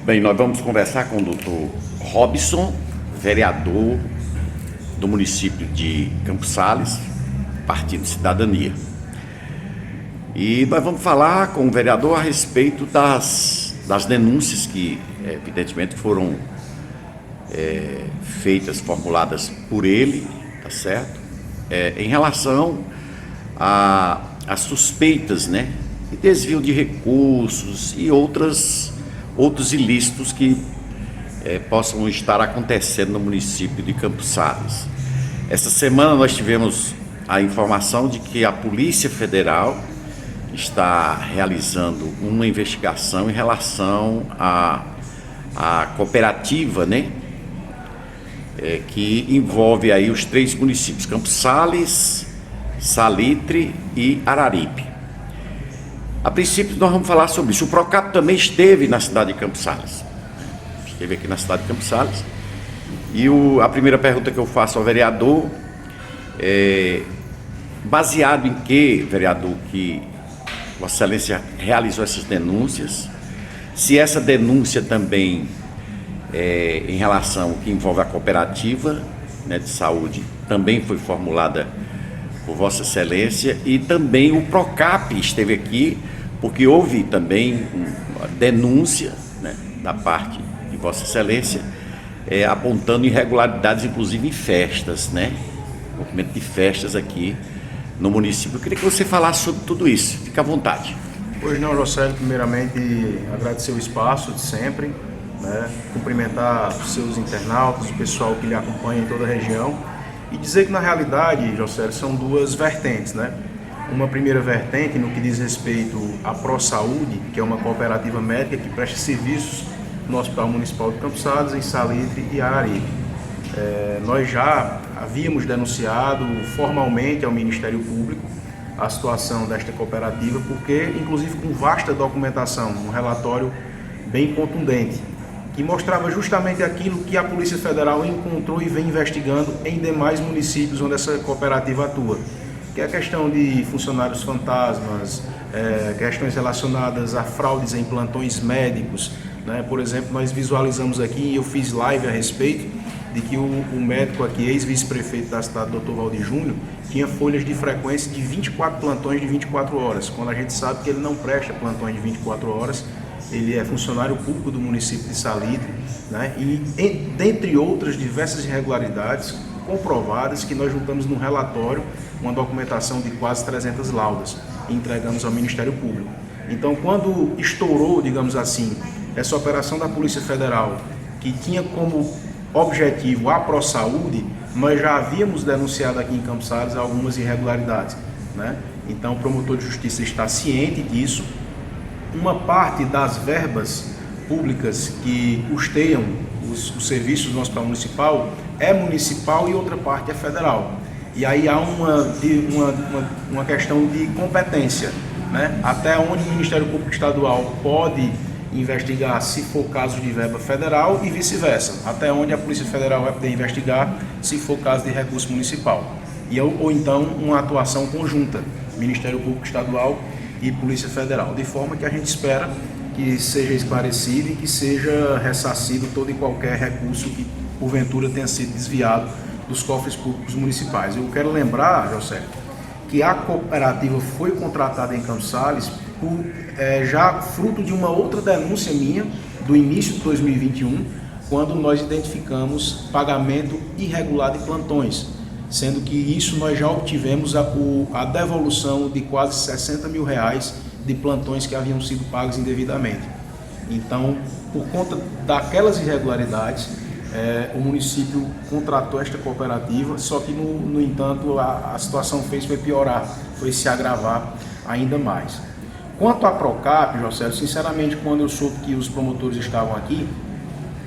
Bem, nós vamos conversar com o doutor Robson, vereador do município de Campos Sales, Partido Cidadania. E nós vamos falar com o vereador a respeito das denúncias que, evidentemente, foram feitas, formuladas por ele, tá certo? Em relação às suspeitas, né, de desvio de recursos e outros ilícitos que possam estar acontecendo no município de Campos Sales. Essa semana nós tivemos a informação de que a Polícia Federal está realizando uma investigação em relação à cooperativa, né, que envolve aí os 3 municípios, Campos Sales, Salitre e Araripe. A princípio nós vamos falar sobre isso. O Procap também esteve na cidade de Campos Sales. Esteve aqui na cidade de Campos Sales. E a primeira pergunta que eu faço ao vereador é baseado em que, vereador, que Vossa Excelência realizou essas denúncias, se essa denúncia também em relação ao que envolve a cooperativa, né, de saúde também foi formulada por Vossa Excelência, e também o Procap esteve aqui, porque houve também uma denúncia, né, da parte de Vossa Excelência, apontando irregularidades, inclusive em festas, né, movimento de festas aqui no município. Eu queria que você falasse sobre tudo isso. Fique à vontade. Pois não, José, primeiramente agradecer o espaço de sempre, né, cumprimentar os seus internautas, o pessoal que lhe acompanha em toda a região, e dizer que na realidade, José, são 2 vertentes, né? Uma primeira vertente no que diz respeito à ProSaúde, que é uma cooperativa médica que presta serviços no Hospital Municipal de Campos Sales, em Salitre e Araripe. Nós já havíamos denunciado formalmente ao Ministério Público a situação desta cooperativa, porque, inclusive com vasta documentação, um relatório bem contundente, que mostrava justamente aquilo que a Polícia Federal encontrou e vem investigando em demais municípios onde essa cooperativa atua, que é a questão de funcionários fantasmas, questões relacionadas a fraudes em plantões médicos, né? Por exemplo, nós visualizamos aqui, e eu fiz live a respeito, de que o médico aqui, ex-vice-prefeito da cidade, Dr. Valdir Júnior, tinha folhas de frequência de 24 plantões de 24 horas, quando a gente sabe que ele não presta plantões de 24 horas, ele é funcionário público do município de Salitre, né? E dentre outras diversas irregularidades comprovadas, que nós juntamos num relatório, uma documentação de quase 300 laudas, e entregamos ao Ministério Público. Então, quando estourou, digamos assim, essa operação da Polícia Federal, que tinha como objetivo a ProSaúde, nós já havíamos denunciado aqui em Campos Sales algumas irregularidades, né? Então, o promotor de justiça está ciente disso. Uma parte das verbas públicas que custeiam os serviços do Hospital Municipal é municipal e outra parte é federal. E aí há uma questão de competência, né? Até onde o Ministério Público Estadual pode investigar se for caso de verba federal e vice-versa, até onde a Polícia Federal vai poder investigar se for caso de recurso municipal. Ou então uma atuação conjunta, Ministério Público Estadual e Polícia Federal, de forma que a gente espera que seja esclarecido e que seja ressarcido todo e qualquer recurso que porventura tenha sido desviado dos cofres públicos municipais. Eu quero lembrar, José, que a cooperativa foi contratada em Campos Sales já fruto de uma outra denúncia minha do início de 2021, quando nós identificamos pagamento irregular de plantões, sendo que isso nós já obtivemos a devolução de quase 60 mil reais de plantões que haviam sido pagos indevidamente. Então, por conta daquelas irregularidades, o município contratou esta cooperativa, só que, no entanto, a situação foi piorar, foi se agravar ainda mais. Quanto à Procap, José, sinceramente, quando eu soube que os promotores estavam aqui,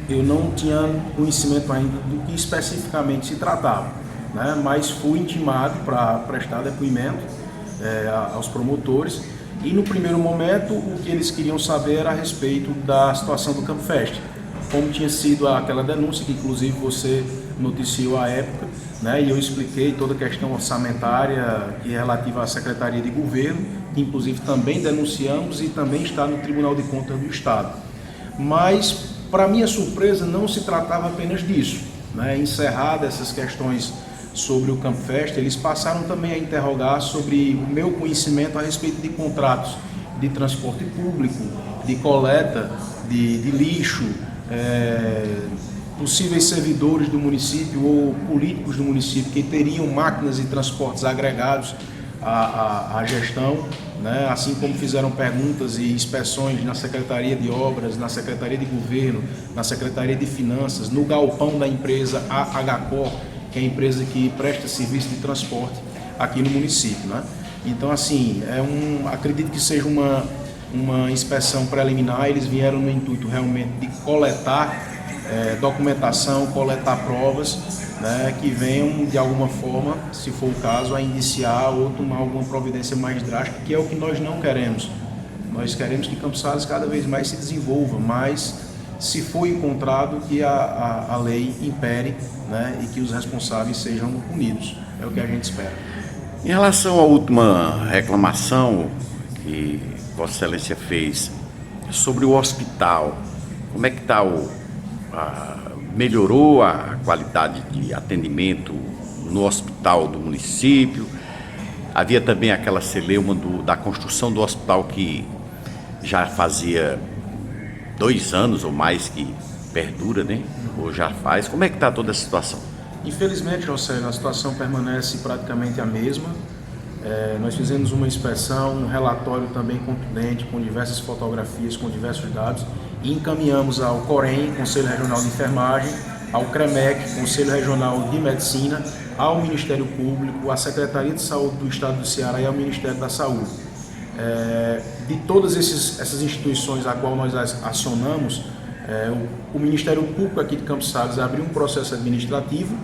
eu não tinha conhecimento ainda do que especificamente se tratava, né? Mas fui intimado para prestar depoimento aos promotores, e no primeiro momento o que eles queriam saber era a respeito da situação do Campfest, como tinha sido aquela denúncia que inclusive você noticiou à época, né? E eu expliquei toda a questão orçamentária que é relativa à Secretaria de Governo, que inclusive também denunciamos e também está no Tribunal de Contas do Estado. mas, para minha surpresa, não se tratava apenas disso, né? Encerradas essas questões sobre o Campfest, eles passaram também a interrogar sobre o meu conhecimento a respeito de contratos de transporte público, de coleta de lixo, possíveis servidores do município ou políticos do município que teriam máquinas e transportes agregados à gestão, né? Assim como fizeram perguntas e inspeções na Secretaria de Obras, na Secretaria de Governo, na Secretaria de Finanças, no galpão da empresa AHCor, que é a empresa que presta serviço de transporte aqui no município, né? Então, assim, acredito que seja uma inspeção preliminar. Eles vieram no intuito realmente de coletar documentação, coletar provas, né, que venham de alguma forma, se for o caso, a indiciar ou tomar alguma providência mais drástica, que é o que nós não queremos. Nós queremos que Campos Sales cada vez mais se desenvolva, mas se for encontrado, que a lei impere, né, e que os responsáveis sejam punidos. É o que a gente espera. Em relação à última reclamação que Vossa Excelência fez sobre o hospital, como é que está melhorou a qualidade de atendimento no hospital do município? Havia também aquela celeuma da construção do hospital que já fazia 2 anos ou mais que perdura, né? Ou já faz. Como é que está toda a situação? Infelizmente, José, a situação permanece praticamente a mesma. Nós fizemos uma inspeção, um relatório também contundente, com diversas fotografias, com diversos dados, e encaminhamos ao COREM, Conselho Regional de Enfermagem, ao CREMEC, Conselho Regional de Medicina, ao Ministério Público, à Secretaria de Saúde do Estado do Ceará e ao Ministério da Saúde. De todas essas instituições a qual nós acionamos, o Ministério Público aqui de Campos Sales abriu um processo administrativo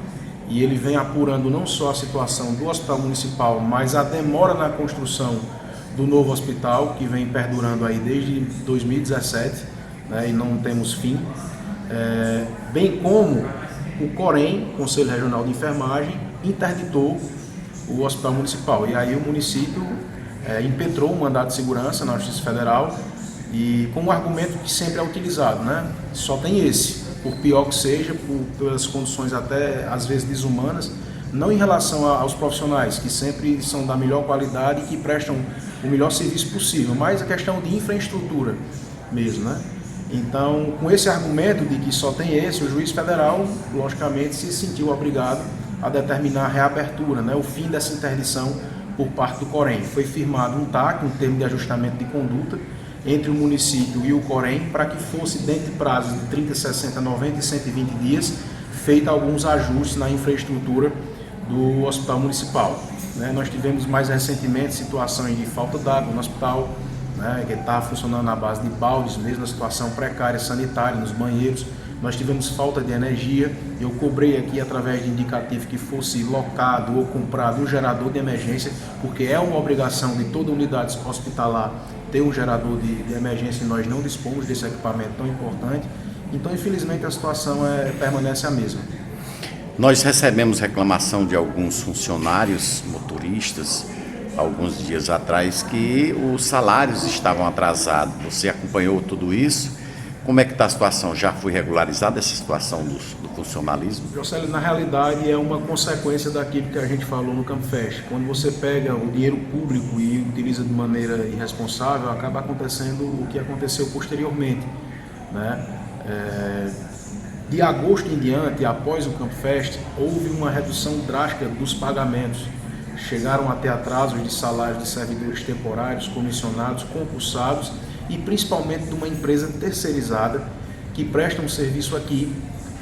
e ele vem apurando não só a situação do Hospital Municipal, mas a demora na construção do novo hospital, que vem perdurando aí desde 2017, né, e não temos fim, bem como o COREM, Conselho Regional de Enfermagem, interditou o Hospital Municipal. E aí o município impetrou um mandado de segurança na Justiça Federal, e com um argumento que sempre é utilizado, né? Só tem esse, por pior que seja, pelas condições até às vezes desumanas, não em relação aos profissionais, que sempre são da melhor qualidade e que prestam o melhor serviço possível, mas a questão de infraestrutura mesmo, né? Então, com esse argumento de que só tem esse, o juiz federal, logicamente, se sentiu obrigado a determinar a reabertura, né? O fim dessa interdição por parte do COREM. Foi firmado um TAC, um termo de ajustamento de conduta, entre o município e o COREM, para que fosse, dentro de prazos de 30, 60, 90 e 120 dias, feito alguns ajustes na infraestrutura do Hospital Municipal. Nós tivemos mais recentemente situações de falta d'água no hospital, né, que estava funcionando na base de baldes, mesmo na situação precária sanitária, nos banheiros. Nós tivemos falta de energia. Eu cobrei aqui, através de indicativo, que fosse locado ou comprado um gerador de emergência, porque é uma obrigação de toda unidade hospitalar ter um gerador de emergência, e nós não dispomos desse equipamento tão importante. Então, infelizmente, a situação permanece a mesma. Nós recebemos reclamação de alguns funcionários motoristas, alguns dias atrás, que os salários estavam atrasados. Você acompanhou tudo isso? Como é que está a situação? Já foi regularizada essa situação do funcionalismo? Josélio, na realidade é uma consequência daquilo que a gente falou no Campfest. Quando você pega o dinheiro público e utiliza de maneira irresponsável, acaba acontecendo o que aconteceu posteriormente, né? De agosto em diante, após o Campfest, houve uma redução drástica dos pagamentos. Chegaram até atrasos de salários de servidores temporários, comissionados, concursados e principalmente de uma empresa terceirizada que presta um serviço aqui.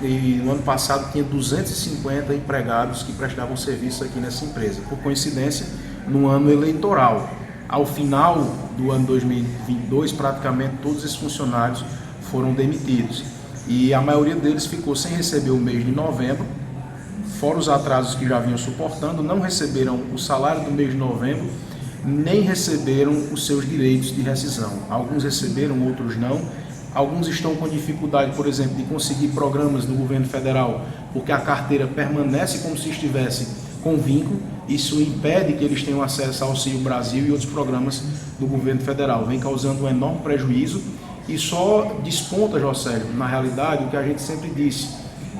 E no ano passado tinha 250 empregados que prestavam serviço aqui nessa empresa. Por coincidência, no ano eleitoral. Ao final do ano 2022, praticamente todos esses funcionários foram demitidos. E a maioria deles ficou sem receber o mês de novembro, fora os atrasos que já vinham suportando, não receberam o salário do mês de novembro, nem receberam os seus direitos de rescisão. Alguns receberam, outros não. Alguns estão com dificuldade, por exemplo, de conseguir programas do governo federal, porque a carteira permanece como se estivesse com vínculo. Isso impede que eles tenham acesso ao Auxílio Brasil e outros programas do governo federal. Vem causando um enorme prejuízo e só desponta, Jocélio, na realidade, o que a gente sempre disse: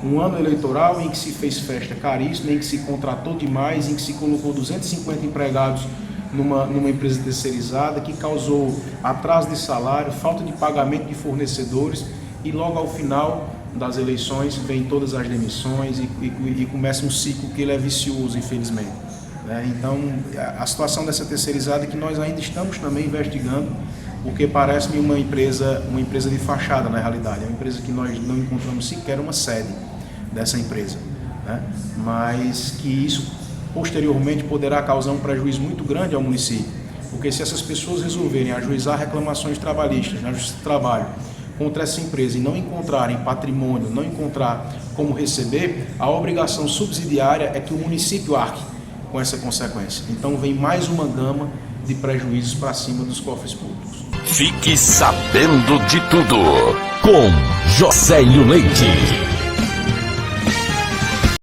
um ano eleitoral em que se fez festa caríssima, em que se contratou demais, em que se colocou 250 empregados numa empresa terceirizada, que causou atraso de salário, falta de pagamento de fornecedores, e logo ao final das eleições vem todas as demissões e começa um ciclo que ele é vicioso, infelizmente. Então, a situação dessa terceirizada é que nós ainda estamos também investigando, porque parece-me uma empresa de fachada na realidade. É uma empresa que nós não encontramos sequer uma sede dessa empresa, mas que isso posteriormente poderá causar um prejuízo muito grande ao município, porque se essas pessoas resolverem ajuizar reclamações trabalhistas na Justiça do Trabalho contra essa empresa e não encontrarem patrimônio, não encontrar como receber, a obrigação subsidiária é que o município arque com essa consequência. Então vem mais uma gama de prejuízos para cima dos cofres públicos. Fique sabendo de tudo com Jocélio Leite.